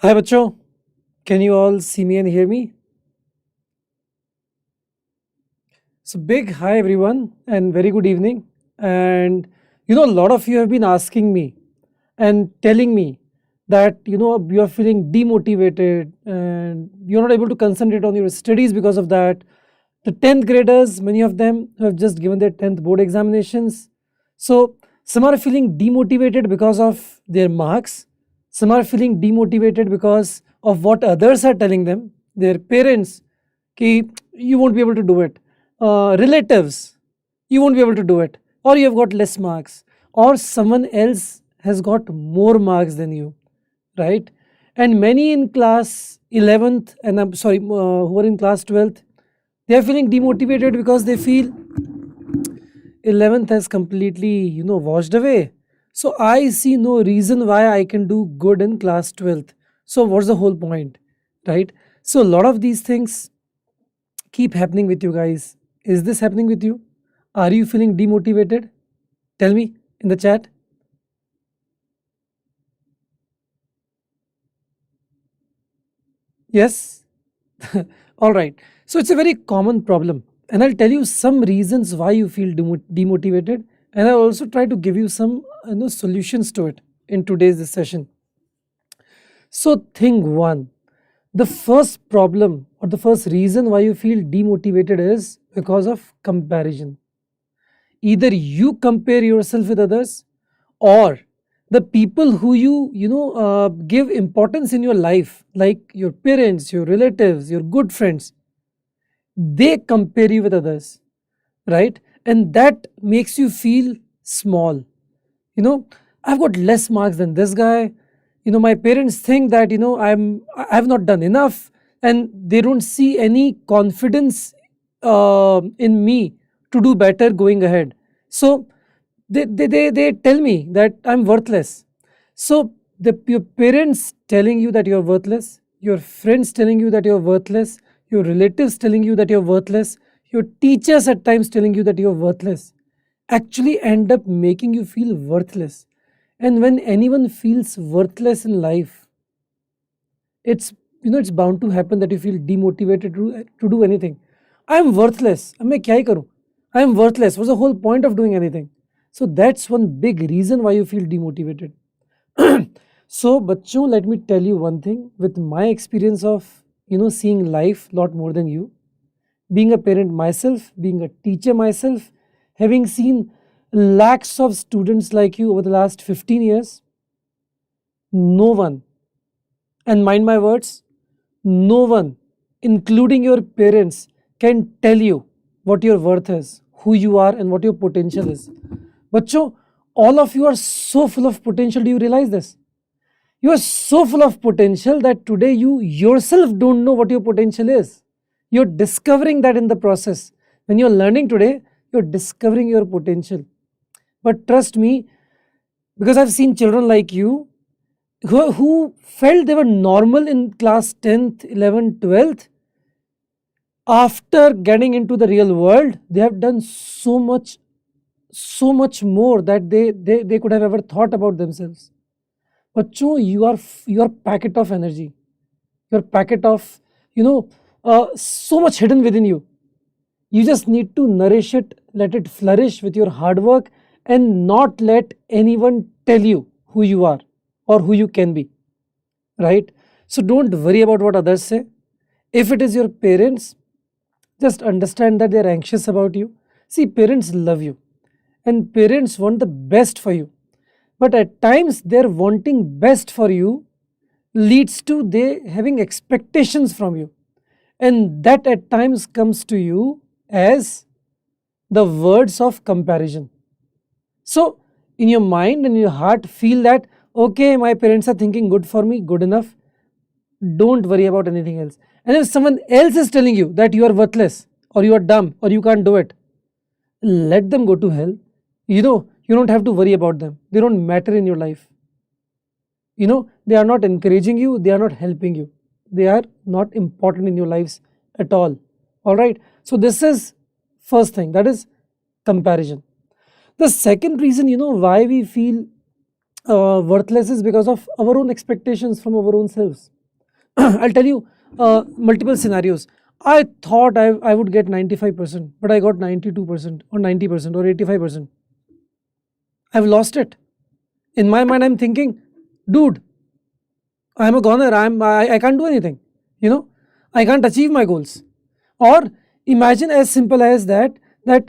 Hi बच्चों, can you all see me and hear me? So big hi everyone and very good evening. And a lot of you have been asking me and telling me that you are feeling demotivated and you're not able to concentrate on your studies because of that. The 10th graders, many of them have just given their 10th board examinations. So some are feeling demotivated because of their marks. Some are feeling demotivated because of what others are telling them, their parents, ki you won't be able to do it. Relatives, you won't be able to do it, or you have got less marks, or someone else has got more marks than you, right? And many in class 11th, and I'm sorry, who are in class 12th, they are feeling demotivated because they feel 11th has completely, washed away. So I see no reason why I can do good in class 12th. So what's the whole point, right? So a lot of these things keep happening with you guys. Is this happening with you? Are you feeling demotivated? Tell me in the chat. Yes? All right. So it's a very common problem. And I'll tell you some reasons why you feel demotivated. And I'll also try to give you some solutions to it in today's session. So, thing one, the first problem or the first reason why you feel demotivated is because of comparison. Either you compare yourself with others, or the people who you give importance in your life, like your parents, your relatives, your good friends, they compare you with others, right? And that makes you feel small. I've got less marks than this guy. My parents think that I've not done enough, and they don't see any confidence in me to do better going ahead. So they tell me that I'm worthless. So your parents telling you that you're worthless, your friends telling you that you're worthless, your relatives telling you that you're worthless, your teachers at times telling you that you're worthless, actually end up making you feel worthless. And when anyone feels worthless in life, it's bound to happen that you feel demotivated to do anything. I am worthless. अब मैं क्या ही करूं? I am worthless. What's the whole point of doing anything? So that's one big reason why you feel demotivated. So bachcho, let me tell you one thing with my experience of seeing life lot more than you, being a parent myself, being a teacher myself, having seen lakhs of students like you over the last 15 years, no one, and mind my words, no one, including your parents, can tell you what your worth is, who you are, and what your potential is. Bachcho, all of you are so full of potential. Do you realize this? You are so full of potential that today you yourself don't know what your potential is. You're discovering that in the process. When you're learning today, you're discovering your potential. But trust me, because I've seen children like you who felt they were normal in class 10th, 11th, 12th, after getting into the real world, they have done so much more that they could have ever thought about themselves. But you are packet of energy. You're packet of so much hidden within you. You just need to nourish it, let it flourish with your hard work, and not let anyone tell you who you are or who you can be, right? So don't worry about what others say. If it is your parents, just understand that they're anxious about you. See, parents love you and parents want the best for you. But at times, their wanting best for you leads to they having expectations from you. And that at times comes to you as the words of comparison. So, in your mind and your heart, feel that, okay, my parents are thinking good for me, good enough. Don't worry about anything else. And if someone else is telling you that you are worthless or you are dumb or you can't do it, let them go to hell. You don't have to worry about them. They don't matter in your life. They are not encouraging you, they are not helping you. They are not important in your lives at all. All right. So, this is first thing, that is comparison. The second reason, why we feel worthless is because of our own expectations from our own selves. I'll tell you multiple scenarios. I thought I would get 95%, but I got 92% or 90% or 85%. I've lost it. In my mind, I'm thinking, dude, I'm a goner. I can't do anything. You know, I can't achieve my goals. Or imagine as simple as that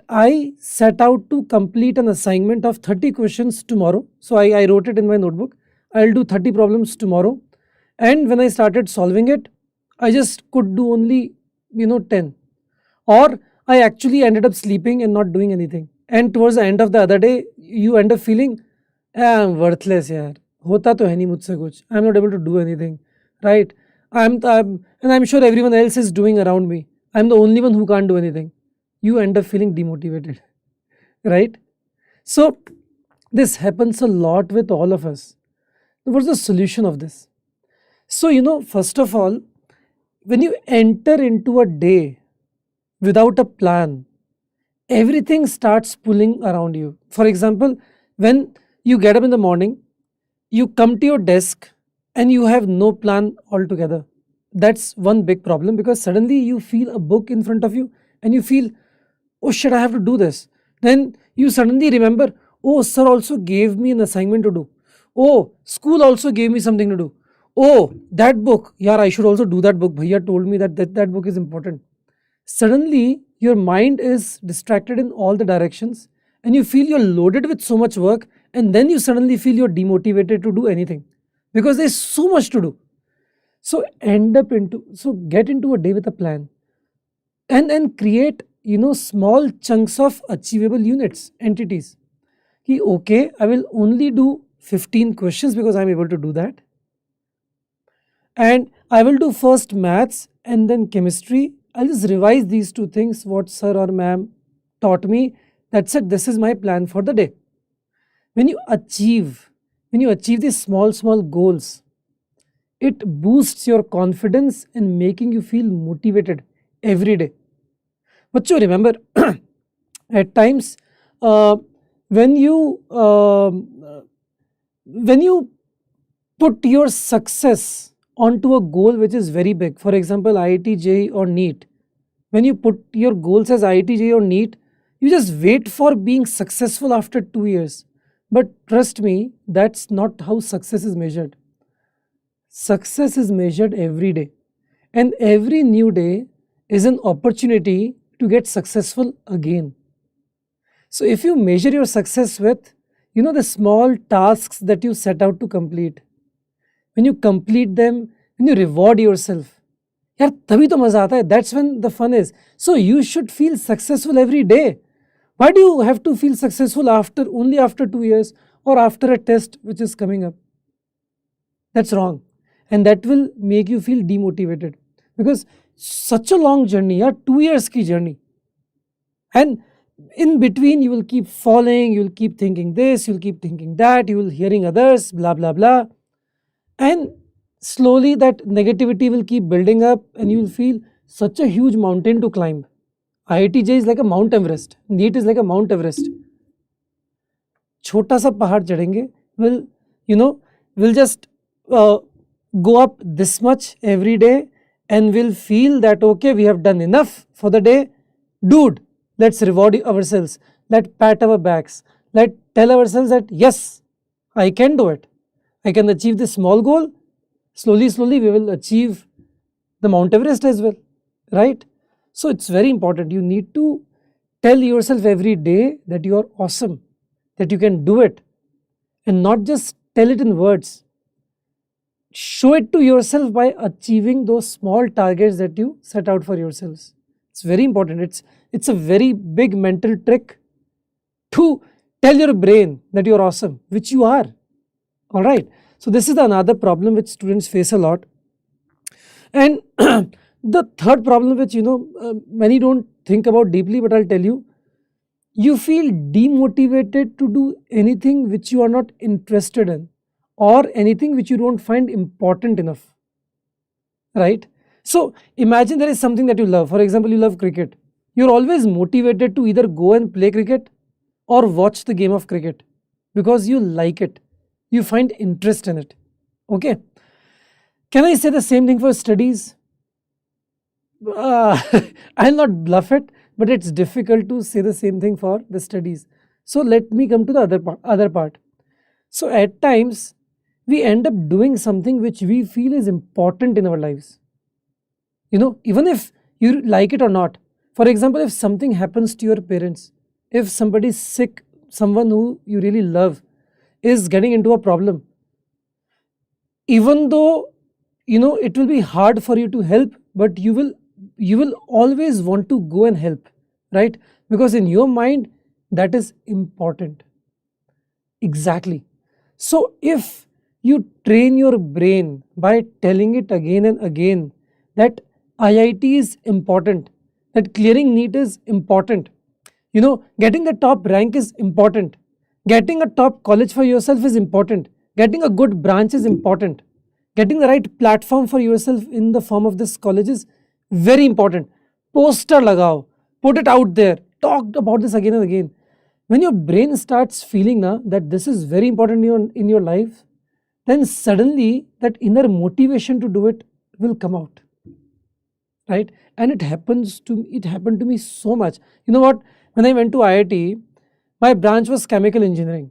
I set out to complete an assignment of 30 questions tomorrow. So I wrote it in my notebook. I'll do 30 problems tomorrow. And when I started solving it, I just could do only 10. Or I actually ended up sleeping and not doing anything. And towards the end of the other day, you end up feeling, I'm worthless यार, होता तो है नहीं मुझसे कुछ, I'm not able to do anything, right? And I'm sure everyone else is doing around me. I'm the only one who can't do anything. You end up feeling demotivated, right? So this happens a lot with all of us. What's the solution of this? So, first of all, when you enter into a day without a plan, everything starts pulling around you. For example, when you get up in the morning, you come to your desk and you have no plan altogether. That's one big problem, because suddenly you feel a book in front of you and you feel, oh shit, I have to do this. Then you suddenly remember, oh, sir also gave me an assignment to do. Oh, school also gave me something to do. Oh, that book, yeah, I should also do that book. Bhaiya told me that book is important. Suddenly, your mind is distracted in all the directions and you feel you're loaded with so much work, and then you suddenly feel you're demotivated to do anything because there's so much to do. So get into a day with a plan and create small chunks of achievable units, entities. Okay, I will only do 15 questions because I'm able to do that. And I will do first maths and then chemistry. I'll just revise these two things, what sir or ma'am taught me. That's it. This is my plan for the day. When you achieve these small goals, it boosts your confidence and making you feel motivated every day. But you remember, at times, when you put your success onto a goal which is very big, for example, IIT, JEE or NEET, when you put your goals as IIT, JEE or NEET, you just wait for being successful after 2 years. But trust me, that's not how success is measured. Success is measured every day. And every new day is an opportunity to get successful again. So if you measure your success with, the small tasks that you set out to complete, when you complete them, when you reward yourself, yaar, tabhi to maza aata hai. That's when the fun is. So you should feel successful every day. Why do you have to feel successful only after 2 years or after a test which is coming up? That's wrong. And that will make you feel demotivated, because such a long journey, 2 years ki journey. And in between, you will keep falling, you will keep thinking this, you will keep thinking that, you will hearing others, blah, blah, blah. And slowly that negativity will keep building up and you will feel such a huge mountain to climb. IIT JEE is like a Mount Everest. NEET is like a Mount Everest. Chota sa pahad chadenge, will just go up this much every day and will feel that, okay, we have done enough for the day. Dude, let's reward ourselves. Let's pat our backs. Let's tell ourselves that, yes, I can do it. I can achieve this small goal. Slowly, we will achieve the Mount Everest as well, right? So it's very important. You need to tell yourself every day that you are awesome, that you can do it, and not just tell it in words. Show it to yourself by achieving those small targets that you set out for yourselves. It's very important. It's a very big mental trick to tell your brain that you're awesome, which you are. All right. So this is another problem which students face a lot. And the third problem which, many don't think about deeply, but I'll tell you, you feel demotivated to do anything which you are not interested in, or anything which you don't find important enough, right? So imagine there is something that you love. For example, you love cricket. You're always motivated to either go and play cricket or watch the game of cricket because you like it. You find interest in it. Okay. Can I say the same thing for studies? uh, I'll not bluff it, but it's difficult to say the same thing for the studies. So let me come to the other part. So at times we end up doing something which we feel is important in our lives, even if you like it or not. For example, if something happens to your parents, if somebody is sick, someone who you really love is getting into a problem, even though it will be hard for you to help, but you will always want to go and help, right? Because in your mind that is important. Exactly. So if you train your brain by telling it again and again that IIT is important, that clearing NEET is important, getting the top rank is important, getting a top college for yourself is important, getting a good branch is important, getting the right platform for yourself in the form of this college is very important. Poster lagao, put it out there, talk about this again and again. When your brain starts feeling that this is very important in your life, then suddenly that inner motivation to do it will come out, right? And it happened to me so much. You know what? When I went to IIT, my branch was chemical engineering.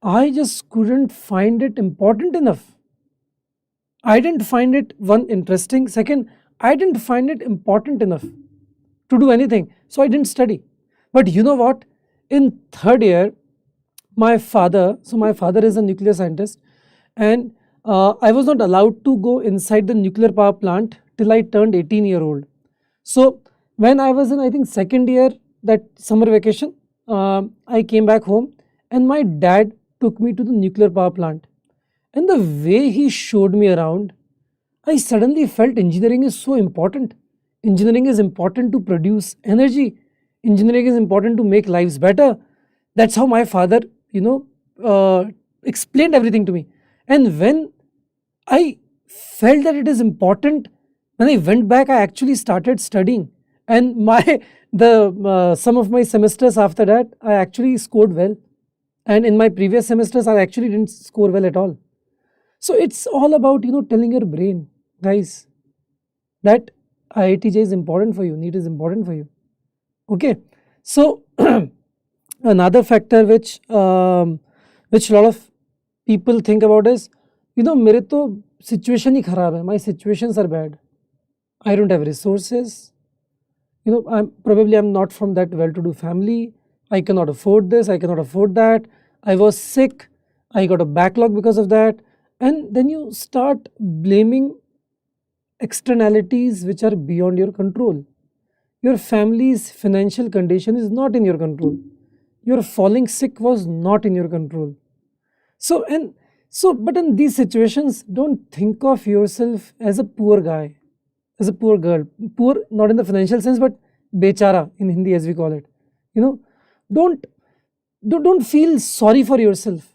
I just couldn't find it important enough. I didn't find it, one, interesting. Second, I didn't find it important enough to do anything. So I didn't study. But you know what? In third year, my father is a nuclear scientist, and I was not allowed to go inside the nuclear power plant till I turned 18-year-old. So when I was in, I think, second year, that summer vacation, I came back home, and my dad took me to the nuclear power plant. And the way he showed me around, I suddenly felt engineering is so important. Engineering is important to produce energy. Engineering is important to make lives better. That's how my father, explained everything to me. And when I felt that it is important, when I went back, I actually started studying. And the some of my semesters after that, I actually scored well. And in my previous semesters, I actually didn't score well at all. So it's all about telling your brain, guys, that IITJ is important for you, NEET is important for you. Okay, so another factor which a lot of people think about is, मेरे तो situation ही खराब है, my situations are bad, I don't have resources, I'm not from that well-to-do family, I cannot afford this, I cannot afford that, I was sick, I got a backlog because of that. And then you start blaming externalities which are beyond your control. Your family's financial condition is not in your control. Your falling sick was not in your control. But in these situations, don't think of yourself as a poor guy, as a poor girl. Poor not in the financial sense, but bechara in Hindi, as we call it. Don't don't feel sorry for yourself.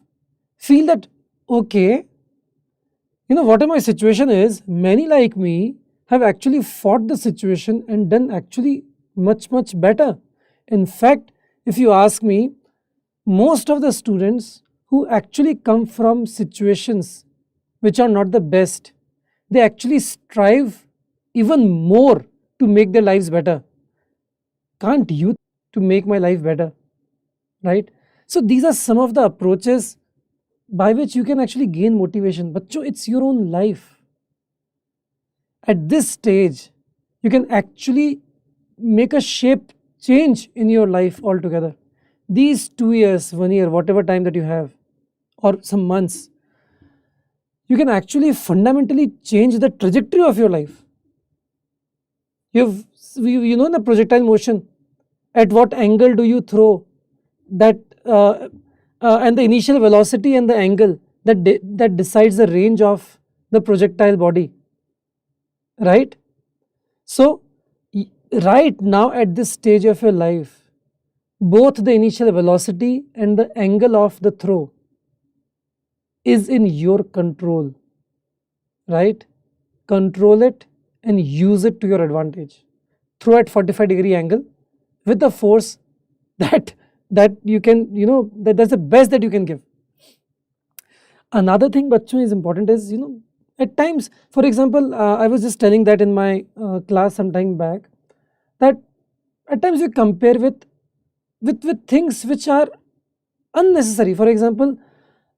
Feel that, okay, whatever my situation is, many like me have actually fought the situation and done actually much, much better. In fact, if you ask me, most of the students who actually come from situations which are not the best, they actually strive even more to make their lives better. Can't you to make my life better? Right? So these are some of the approaches by which you can actually gain motivation. But it's your own life. At this stage, you can actually make a shape change in your life altogether. These 2 years, 1 year, whatever time that you have, or some months, you can actually fundamentally change the trajectory of your life. In the projectile motion, at what angle do you throw that, and the initial velocity and the angle that decides the range of the projectile body, right? So right now at this stage of your life, both the initial velocity and the angle of the throw is in your control, right? Control it and use it to your advantage. Throw at 45-degree angle with the force that you can, that's the best that you can give. Another thing, bachcho, is important is, At times, for example, I was just telling that in my class some time back, that at times we compare with things which are unnecessary. For example,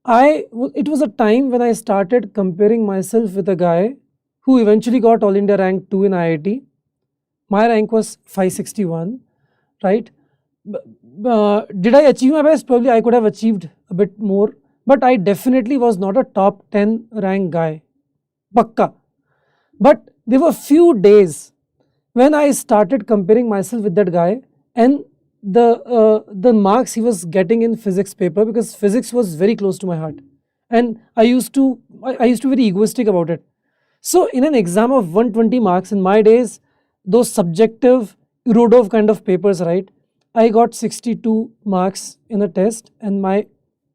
it was a time when I started comparing myself with a guy who eventually got All India rank 2 in IIT. My rank was 561, right? Did I achieve my best? Probably I could have achieved a bit more, but I definitely was not a top 10 rank guy. Pakka. But there were few days when I started comparing myself with that guy, and the marks he was getting in physics paper, because physics was very close to my heart, and I used to be very egoistic about it. So in an exam of 120 marks in my days, those subjective Rodov kind of papers, right? I got 62 marks in a test, and my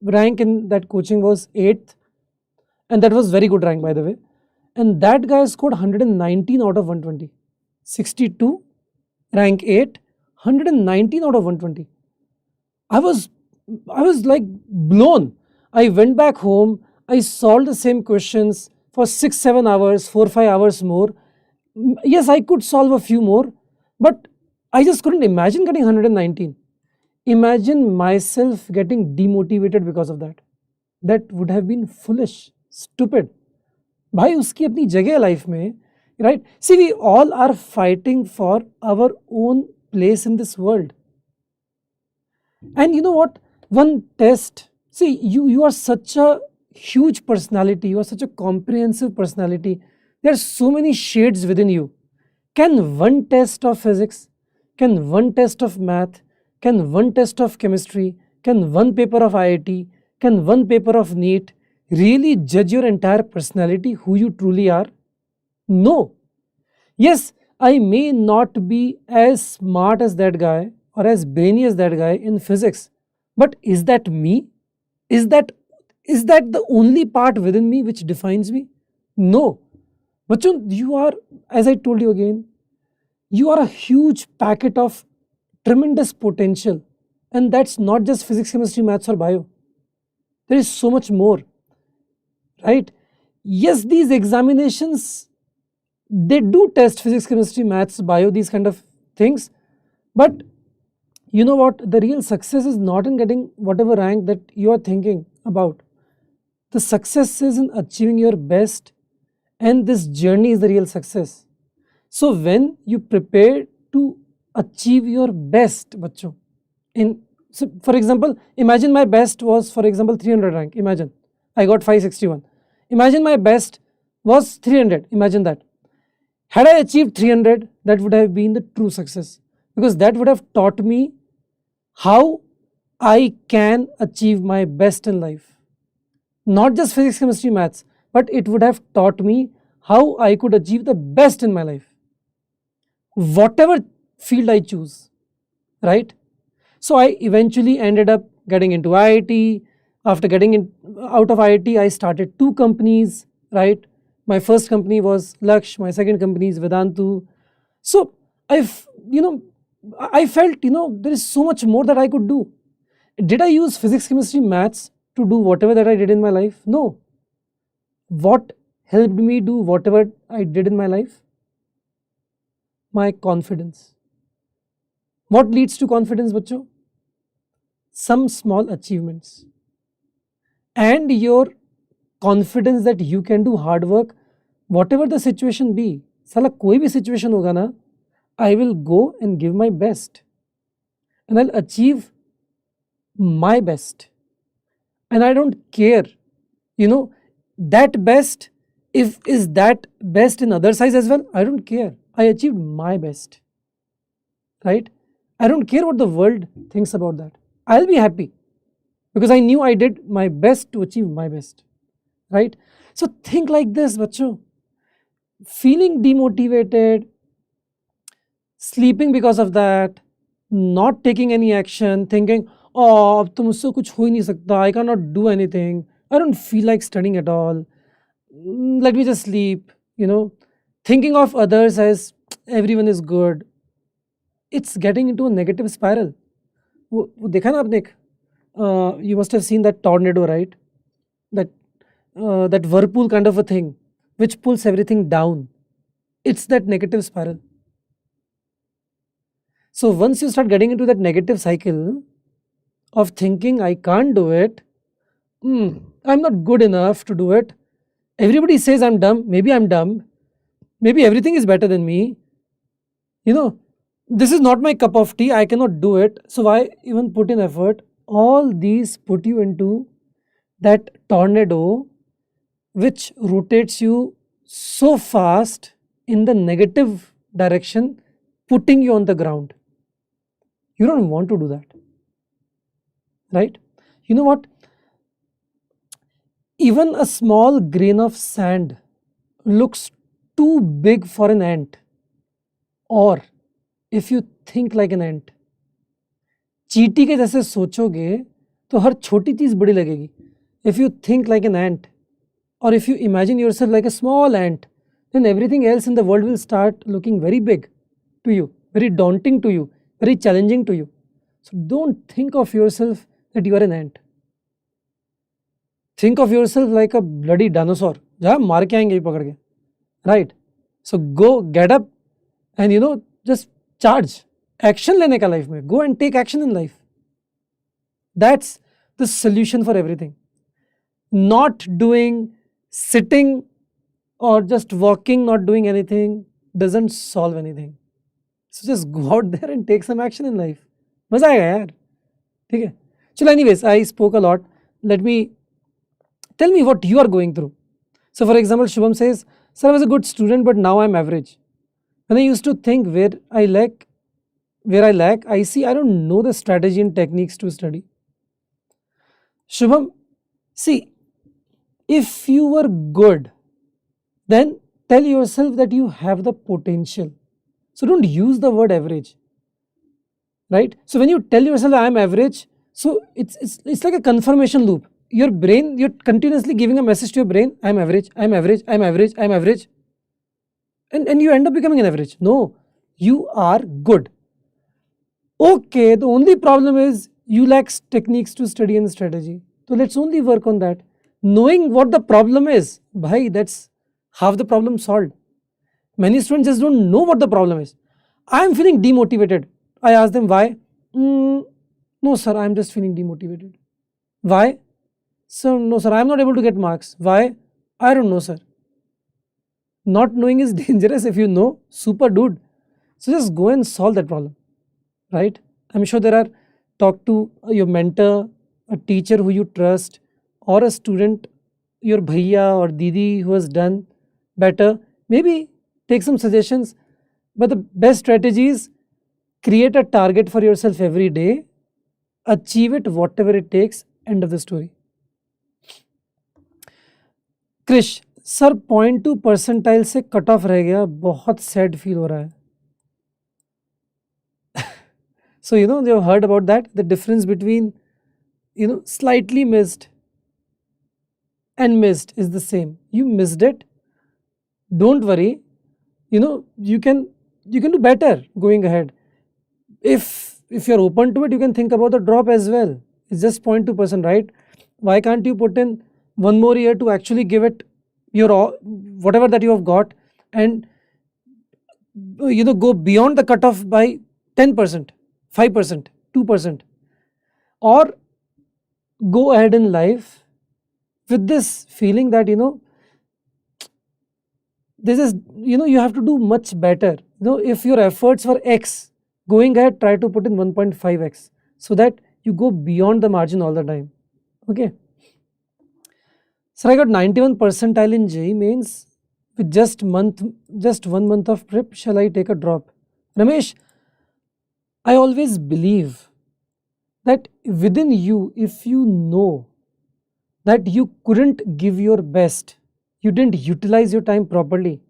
rank in that coaching was 8th, and that was very good rank, by the way. And that guy scored 119 out of 120. 62, rank 8, 119 out of 120. I was like blown. I went back home, I solved the same questions for 6-7 hours, 4-5 hours more. Yes, I could solve a few more, but I just couldn't imagine getting 119. Imagine myself getting demotivated because of that. That would have been foolish, stupid. भाई उसकी अपनी जगह है life में, right? See, we all are fighting for our own place in this world. And you know what? One test, see, you are such a huge personality, you are such a comprehensive personality. There are so many shades within you. Can one test of physics, can one test of math, can one test of chemistry, can one paper of IIT, can one paper of NEET really judge your entire personality, who you truly are? No. Yes, I may not be as smart as that guy or as brainy as that guy in physics, but is that me? Is that the only part within me which defines me? No. Bachun, you are, as I told you again, you are a huge packet of tremendous potential, and that's not just physics, chemistry, maths, or bio. There is so much more, right? Yes, these examinations, they do test physics, chemistry, maths, bio, these kind of things, but you know what? The real success is not in getting whatever rank that you are thinking about. The success is in achieving your best, and this journey is the real success. So when you prepare to achieve your best, bachcho, so for example, imagine my best was, for example, 300 rank. Imagine I got 561. Imagine my best was 300. Imagine that. Had I achieved 300, that would have been the true success, because that would have taught me how I can achieve my best in life. Not just physics, chemistry, maths, but it would have taught me how I could achieve the best in my life, whatever field I choose, right? So I eventually ended up getting into IIT. After getting out of IIT, I started 2 companies, right? My first company was Laksh, my second company is Vedantu. So I felt, there is so much more that I could do. Did I use physics, chemistry, maths to do whatever that I did in my life? No. What helped me do whatever I did in my life? My confidence. What leads to confidence, bachcho? Some small achievements. And your confidence that you can do hard work, whatever the situation be. Sala koi bhi situation hoga na, I will go and give my best. And I'll achieve my best. And I don't care, that best, if is that best in other size as well, I don't care. I achieved my best, right? I don't care what the world thinks about that. I'll be happy because I knew I did my best to achieve my best, right? So think like this, bachcho. Feeling demotivated, sleeping because of that, not taking any action, thinking, oh, अब तो मुझसे कुछ हो ही नहीं सकता, I cannot do anything, I don't feel like studying at all, let me just sleep, thinking of others as everyone is good, it's getting into a negative spiral. वो देखा ना आपने, you must have seen that tornado, right? That whirlpool kind of a thing, which pulls everything down. It's that negative spiral. So once you start getting into that negative cycle of thinking, I can't do it, I'm not good enough to do it, everybody says I'm dumb, maybe everything is better than me, you know, this is not my cup of tea, I cannot do it, so why even put in effort? All these put you into that tornado which rotates you so fast in the negative direction, putting you on the ground. You don't want to do that, right? You know what? Even a small grain of sand looks too big for an ant. Or if you think like an ant, चींटी के जैसे सोचोगे तो हर छोटी चीज बड़ी लगेगी. If you think like an ant, or if you imagine yourself like a small ant, then everything else in the world will start looking very big to you, very daunting to you, very challenging to you. So don't think of yourself that you are an ant. Think of yourself like a bloody dinosaur. जहाँ मार के आएंगे पकड़ के, right? So go get up and just charge. Action लेने का life में. Go and take action in life. That's the solution for everything. Not doing, sitting, or just walking, not doing anything doesn't solve anything. So just go out there and take some action in life. मजा आएगा यार, ठीक है? चलो, anyways, I spoke a lot. Tell me what you are going through. So for example, Shubham says, sir, I was a good student, but now I'm average. When I used to think where I lack, I see I don't know the strategy and techniques to study. Shubham, see, if you were good, then tell yourself that you have the potential. So don't use the word average, right? So when you tell yourself I am average, so it's like a confirmation loop. Your brain, you're continuously giving a message to your brain, I'm average, I'm average, I'm average, I'm average. And you end up becoming an average. No, you are good. Okay, the only problem is you lack techniques to study and strategy. So let's only work on that. Knowing what the problem is, bhai, that's half the problem solved. Many students just don't know what the problem is. I am feeling demotivated. I ask them why. No sir, I am just feeling demotivated. Why? So no sir, I am not able to get marks. Why? I don't know sir. Not knowing is dangerous. If you know, super dude. So just go and solve that problem, right? I'm sure there are, talk to your mentor, a teacher who you trust, or a student, your bhaiya or didi who has done better. Maybe take some suggestions. But the best strategy is create a target for yourself every day, achieve it whatever it takes, end of the story. Krish, sir 0.2 percentile से cut off रह गया, बहुत sad feel हो रहा है. So you have heard about that, the difference between slightly missed and missed is the same. You missed it, don't worry, you can do better going ahead. If you're open to it, you can think about the drop as well. It's just 0.2%, right? Why can't you put in one more year to actually give it your whatever that you have got, and go beyond the cutoff by 10%, 5%, 2%, or go ahead in life with this feeling that this is you have to do much better. If your efforts were X, going ahead, try to put in 1.5x so that you go beyond the margin all the time. Okay. So I got 91 percentile in JEE Mains with just 1 month of prep. Shall I take a drop? Ramesh, I always believe that within you, if you know that you couldn't give your best, you didn't utilize your time properly,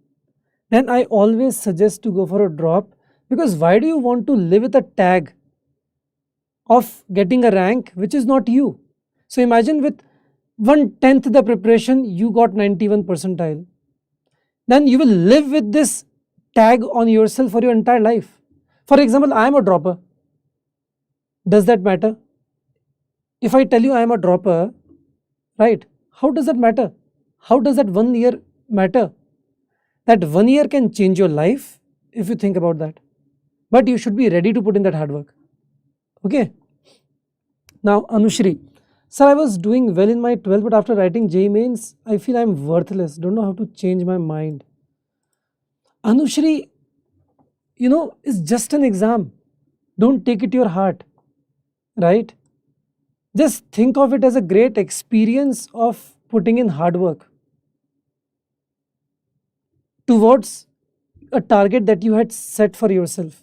then I always suggest to go for a drop. Because why do you want to live with a tag of getting a rank which is not you? So imagine with 1/10 the preparation, you got 91 percentile. Then you will live with this tag on yourself for your entire life. For example, I am a dropper. Does that matter? If I tell you I am a dropper, right? How does that matter? How does that 1 year matter? That 1 year can change your life if you think about that. But you should be ready to put in that hard work. Okay. Now, Anushri. Sir, I was doing well in my 12th, but after writing J mains, I feel I'm worthless. Don't know how to change my mind. Anushri, it's just an exam. Don't take it to your heart, right? Just think of it as a great experience of putting in hard work towards a target that you had set for yourself.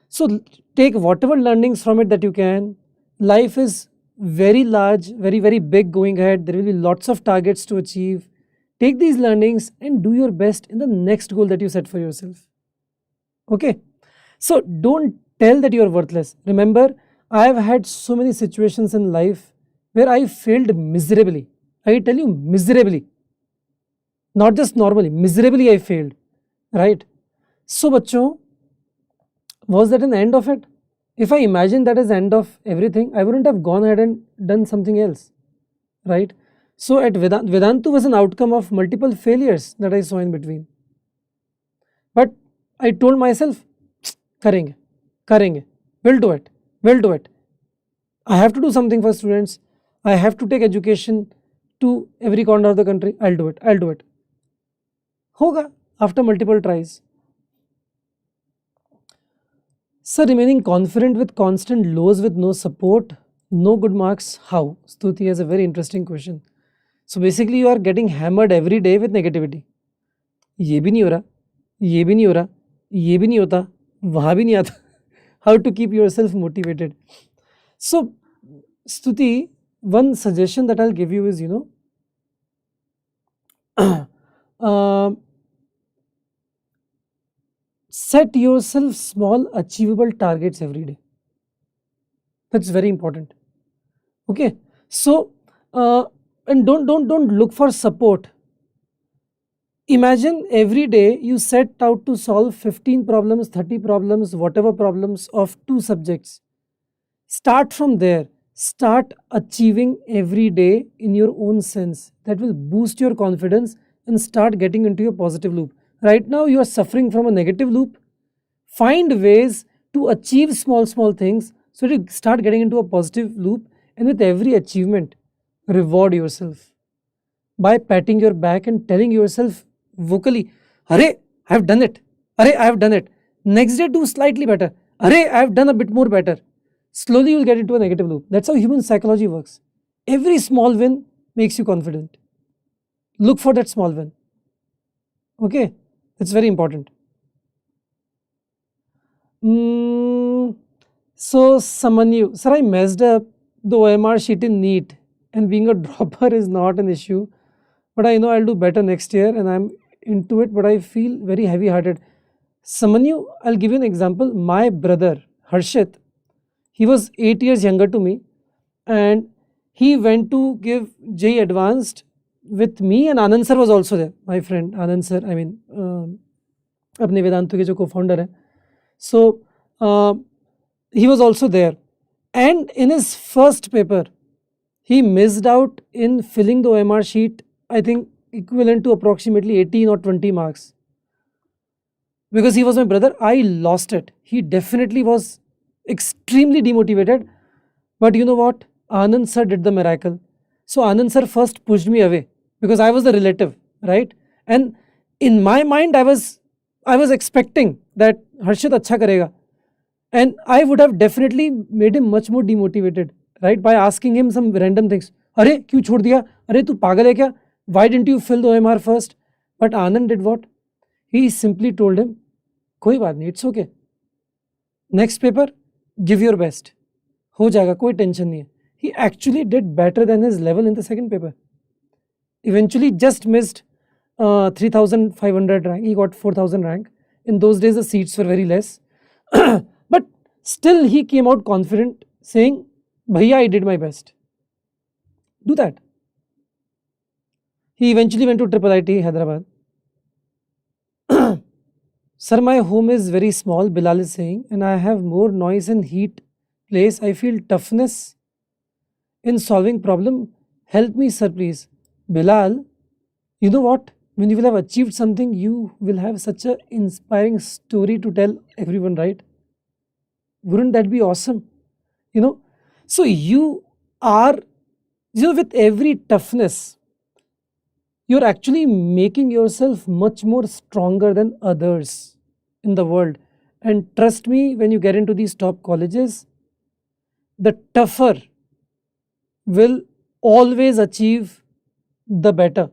So take whatever learnings from it that you can. Life is very large, very, very big going ahead. There will be lots of targets to achieve. Take these learnings and do your best in the next goal that you set for yourself. Okay. So don't tell that you are worthless. Remember, I have had so many situations in life where I failed miserably. I tell you, miserably. Not just normally, miserably I failed. Right? So, bachcho, was that an end of it? If I imagine that as end of everything, I wouldn't have gone ahead and done something else. Right? So, at Vedantu was an outcome of multiple failures that I saw in between. But I told myself, karenge, karenge, we'll do it, we'll do it. I have to do something for students. I have to take education to every corner of the country. I'll do it, I'll do it. Hoga after multiple tries. Sir, remaining confident with constant lows with no support, no good marks, how? Stuti has a very interesting question. So basically you are getting hammered every day with negativity. ये भी नहीं हो रहा, ये भी नहीं हो रहा, ये भी नहीं होता, वहाँ भी नहीं आता. How to keep yourself motivated? So, Stuti, one suggestion that I'll give you is, set yourself small achievable targets every day. That's very important. Okay. So, and don't look for support. Imagine every day you set out to solve 15 problems, 30 problems, whatever problems of 2 subjects. Start from there. Start achieving every day in your own sense. That will boost your confidence and start getting into a positive loop. Right now you are suffering from a negative loop. Find ways to achieve small things so to start getting into a positive loop, and with every achievement, reward yourself by patting your back and telling yourself vocally, Arey, I have done it. Arey, I have done it. Next day, do slightly better. Arey, I have done a bit more better. Slowly, you'll get into a negative loop. That's how human psychology works. Every small win makes you confident. Look for that small win. Okay, that's very important. So, Samanyu, sir, I messed up the OMR sheet in NEET, and being a dropper is not an issue. But I know I'll do better next year, and I'm into it, but I feel very heavy hearted. Samanyu, I'll give you an example. My brother, Harshit, he was 8 years younger to me, and he went to give JEE Advanced with me, and Anand sir was also there. My friend Anand sir, I mean, अपने वेदांतु के जो co-founder है. So he was also there, and in his first paper, he missed out in filling the OMR sheet, I think equivalent to approximately 18 or 20 marks. Because he was my brother, I lost it. He definitely was extremely demotivated. But you know what? Anand sir did the miracle. So Anand sir first pushed me away because I was the relative, right? And in my mind, I was expecting that Harshit acha karega. And I would have definitely made him much more demotivated, right? By asking him some random things. Arey, kyun chhod diya? Arey, tu pagal hai kya? Why didn't you fill the OMR first? But Anand did what? He simply told him, koi baat nahi, it's okay. Next paper, give your best. Ho jayega, koi tension nahi hai. He actually did better than his level in the second paper. Eventually just missed 3,500 rank. He got 4,000 rank. In those days, the seats were very less. But still he came out confident saying, Bhaiya, I did my best. Do that. He eventually went to IIIT Hyderabad. Sir, my home is very small, Bilal is saying, and I have more noise and heat place. I feel toughness in solving problem. Help me, sir, please. Bilal, you know what? when you will have achieved something, you will have such an inspiring story to tell everyone, right? Wouldn't that be awesome? You know, so you are, with every toughness, you're actually making yourself much more stronger than others in the world. And trust me, when you get into these top colleges, the tougher will always achieve the better.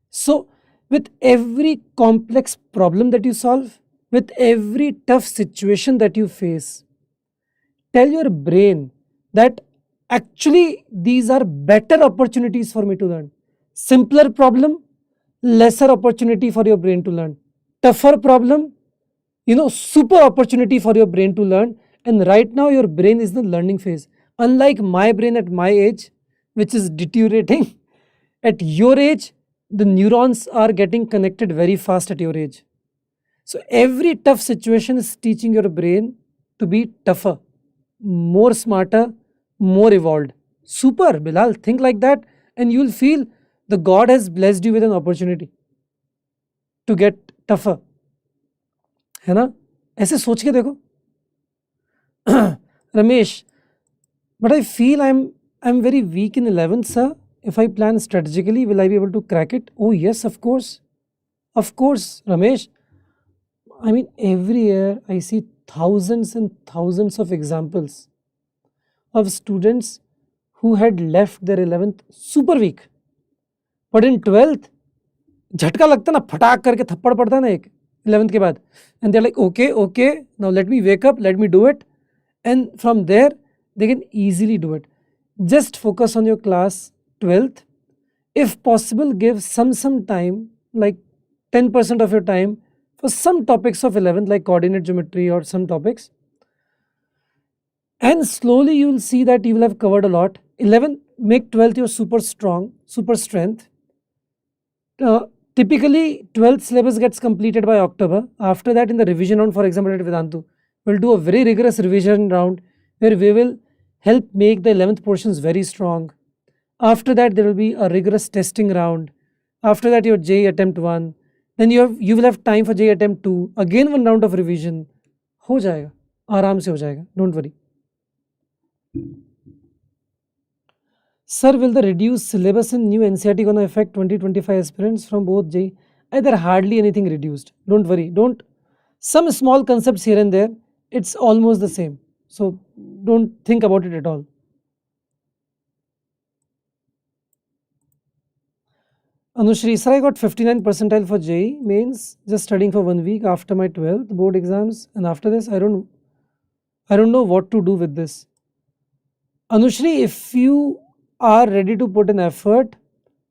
So, with every complex problem that you solve, with every tough situation that you face, tell your brain that actually these are better opportunities for me to learn. Simpler problem, lesser opportunity for your brain to learn. Tougher problem, super opportunity for your brain to learn. And right now, your brain is in the learning phase. Unlike my brain at my age, which is deteriorating, at your age, the neurons are getting connected very fast at your age. So, every tough situation is teaching your brain to be tougher, more smarter, more evolved. Super, Bilal, think like that, and you'll feel the God has blessed you with an opportunity to get tougher. है ना? ऐसे सोच के देखो. Ramesh, but I feel I'm very weak in 11th, sir. If I plan strategically, will I be able to crack it? Oh yes, of course. Of course, Ramesh. I mean, every year I see thousands and thousands of examples of students who had left their 11th super weak. But in 12th, झटका लगता ना, फटाक करके थप्पड़ पड़ता ना एक 11th के बाद, and they're like, okay, now let me wake up, let me do it, and from there they can easily do it. Just focus on your class 12th. If possible, give some time, like 10% of your time for some topics of 11th, like coordinate geometry or some topics, and slowly you will see that you will have covered a lot. 11th, make 12th your super strong, super strength. Typically 12th syllabus gets completed by October. After that, in the revision round, for example at Vedantu, we'll do a very rigorous revision round where we will help make the 11th portions very strong. After that, there will be a rigorous testing round. After that, your JEE attempt 1. Then you will have time for JEE attempt 2. Again, one round of revision. हो जाएगा, आराम से हो जाएगा. Don't worry. Sir, will the reduced syllabus in new NCERT gonna affect 2025 aspirants from both JEE? Either hardly anything reduced. Don't worry. Some small concepts here and there. It's almost the same. So don't think about it at all. Anushri, sir, I got 59 percentile for JEE mains, just studying for 1 week after my 12th board exams, and after this, I don't know what to do with this. Anushri, if you are ready to put an effort,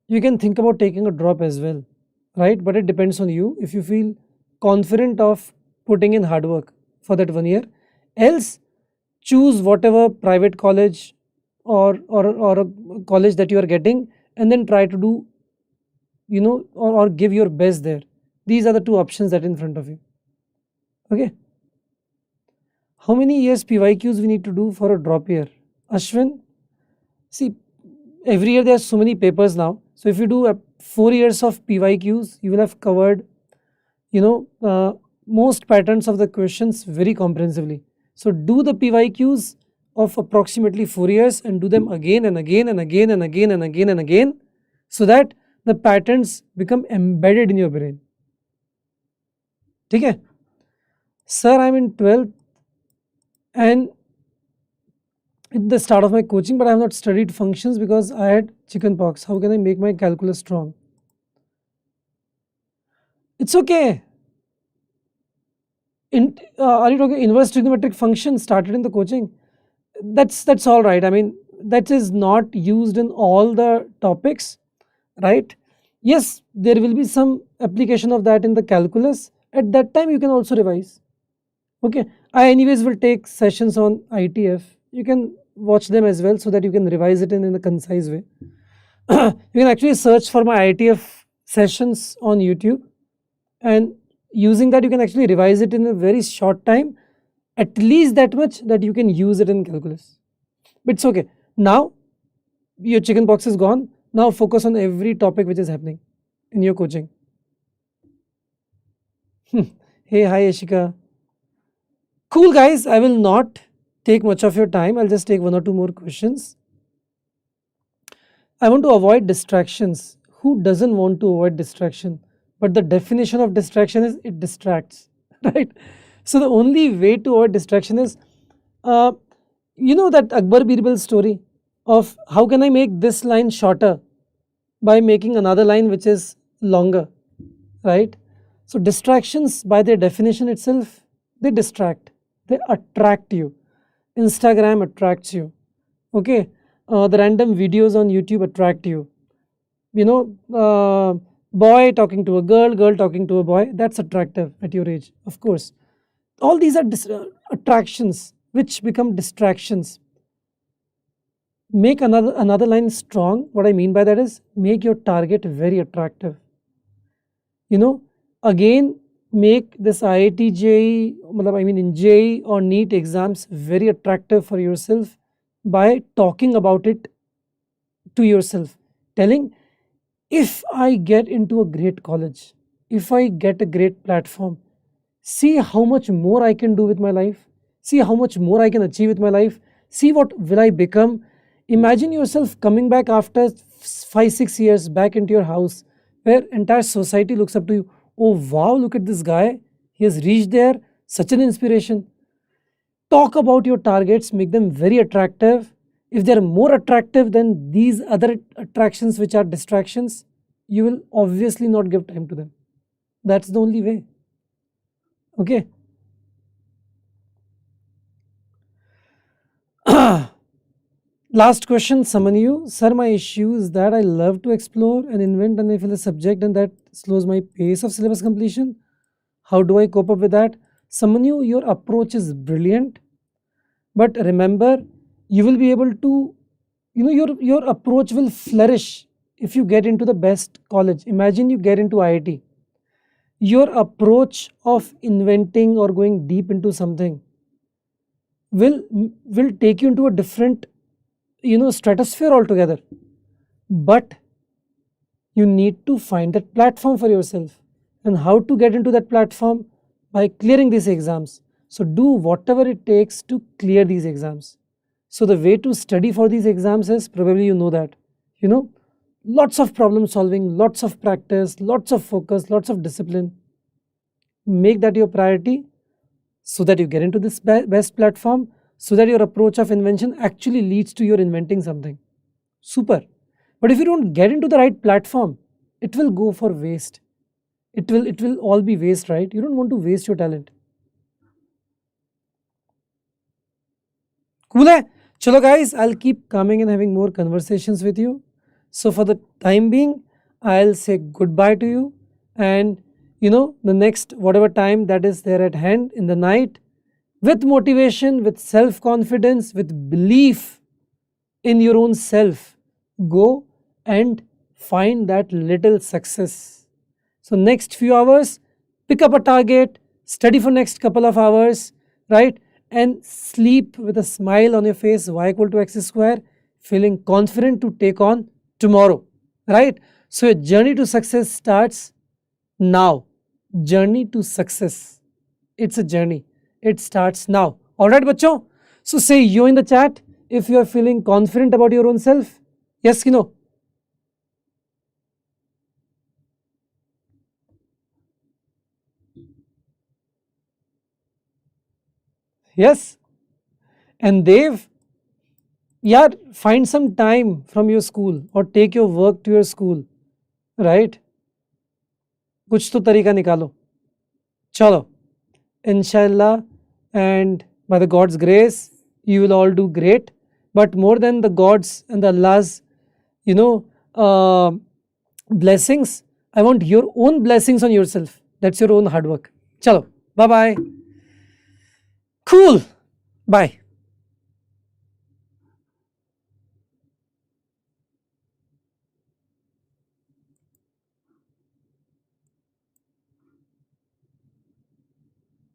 you can think about taking a drop as well, right? But it depends on you. If you feel confident of putting in hard work for that 1 year, else choose whatever private college or a college that you are getting, and then try to do, or give your best there. These are the two options that are in front of you. Okay. How many ESP YQs we need to do for a drop year? Ashwin, see, every year there are so many papers now. So if you do 4 years of PYQs, you will have covered, most patterns of the questions very comprehensively. So do the PYQs of approximately 4 years and do them again and again and again and again and again and again, so that the patterns become embedded in your brain. Okay? Sir, I'm in 12th and at the start of my coaching, but I have not studied functions because I had chickenpox. How can I make my calculus strong? It's okay. Are you talking inverse trigonometric function started in the coaching? That's all right. I mean, that is not used in all the topics, right? Yes, there will be some application of that in the calculus. At that time, you can also revise. Okay, I anyways will take sessions on ITF. You can watch them as well so that you can revise it in a concise way. You can actually search for my ITF sessions on YouTube, and using that you can actually revise it in a very short time, at least that much that you can use it in calculus. But it's okay. Now your chickenpox is gone. Now focus on every topic which is happening in your coaching. Hey, hi, Ashika. Cool, guys. I will not take much of your time. I'll just take one or two more questions. I want to avoid distractions. Who doesn't want to avoid distraction? But the definition of distraction is it distracts, right? So the only way to avoid distraction is, uh, you know that Akbar Birbal story of how can I make this line shorter by making another line which is longer, right? So distractions by their definition itself, they distract, they attract you. Instagram attracts you, okay? The random videos on YouTube attract you. You know, boy talking to a girl, girl talking to a boy, that's attractive at your age, of course. All these are attractions which become distractions. Make another line strong. What I mean by that is make your target very attractive. You know, again, make this IIT JEE, I mean in JEE or NEET exams very attractive for yourself by talking about it to yourself, telling, if I get into a great college, if I get a great platform, see how much more I can do with my life, see how much more I can achieve with my life, see what will I become. Imagine yourself coming back after 5 6 years back into your house where entire society looks up to you. Oh wow, look at this guy, he has reached there, such an inspiration. Talk about your targets, make them very attractive. If they're more attractive than these other attractions which are distractions, you will obviously not give time to them. That's the only way. Okay. Last question, summon you. Sir, my issue is that I love to explore and invent and I feel a subject and that slows my pace of syllabus completion. How do I cope up with that? Summon you, your approach is brilliant. But remember, you will be able to, your approach will flourish if you get into the best college. Imagine you get into IIT. Your approach of inventing or going deep into something will take you into a different stratosphere altogether. But you need to find that platform for yourself, and how to get into that platform? By clearing these exams. So do whatever it takes to clear these exams. So the way to study for these exams is, probably you know that, you know lots of problem solving, lots of practice, lots of focus, lots of discipline. Make that your priority so that you get into this best platform, so that your approach of invention actually leads to your inventing something super. But if you don't get into the right platform, it will go for waste. It will all be waste, right? You don't want to waste your talent. Cool hai? Chalo guys, I'll keep coming and having more conversations with you. So for the time being, I'll say goodbye to you, and the next whatever time that is there at hand in the night, with motivation, with self confidence, with belief in your own self, go and find that little success. So next few hours, pick up a target, study for next couple of hours, right? And sleep with a smile on your face, y equal to x square, feeling confident to take on tomorrow, right? So your journey to success starts now. Journey to success, it's a journey, it starts now. All right, bachcho? So say you in the chat if you are feeling confident about your own self. Yes, yes. And Dev, yeah, find some time from your school or take your work to your school, right? कुछ तो तरीका निकालो. Chalo, inshallah, and by the God's grace, you will all do great. But more than the God's and the Allah's, you know, blessings, I want your own blessings on yourself. That's your own hard work. Chalo, bye bye. Cool. Bye.